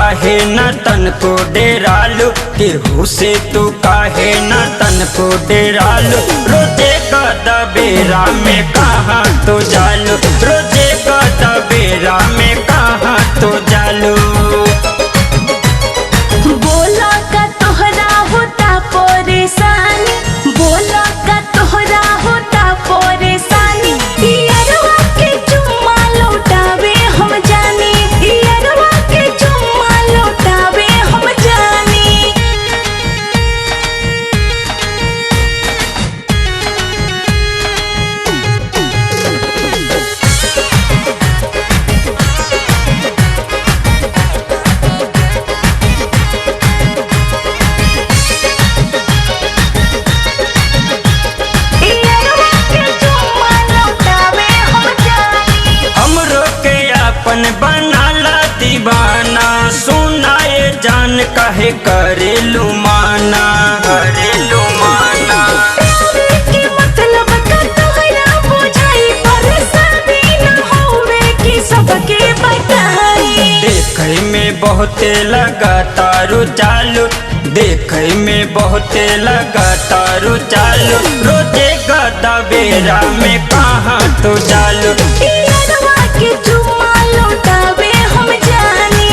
काहे न तन को डेरालू, केहू से तू काहे न तन को डेरालू। रोजे का बेरा में कहाँ तो जालू, रोजे का बेरा में कहाँ तो जालू। बोला का तोहरा होता परेशानी, बोला का तोहरा होता परेशानी। यारवा के चुम्मा लौटावे हम जानी, यारवा के चुम्मा लौटावे हम जानी। यारवा के चुम्मा लौटावे हम जानी। हमरो के अपन बनाला दीवाना, सुनाए जान कहे करेलू माना, करेलू माना। प्यार के मतलब का तोहरा बुझाई, परेशानी न होवे कि सबके बताई। देखे में बहुते लगा तारू चालू, देखे में बहुते लगा तारू चालू। रोजे का बेरा में कहाँ तो जालू। यारवा के चुम्मा लौटावे हम जानी।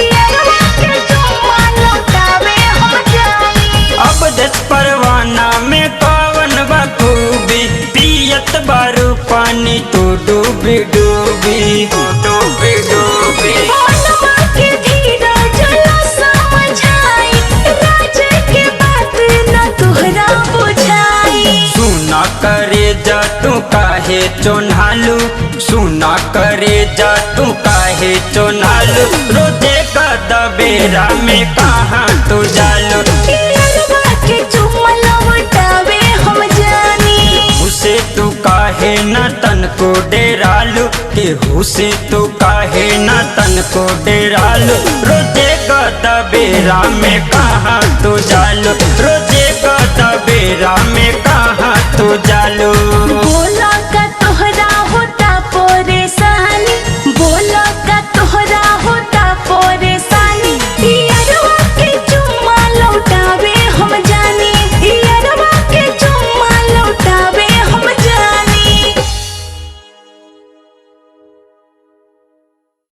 यारवा के चुम्मा लौटावे हम जानी। अब दस परवाना में कवन बखूबी, पियत बारू पानी तो डूबी डूबी, डूबी डूबी। मनवा के धीरज ला समझाई, राज के बात न तोहरा बुझाई। सुना करे जा तू काहे चोन्हालू, सुना करे जा तू काहे चोन्हालू। रोजे का बेरा में कहाँ तो जालू। यारवा के चुम्मा लौटावे हम जानी। उसे तू काहे न तन को डेरालू, केहू से तू काहे न तन को डेरालू। रोजे का बेरा में कहाँ तो जालू, रोजे का बेरा में कहाँ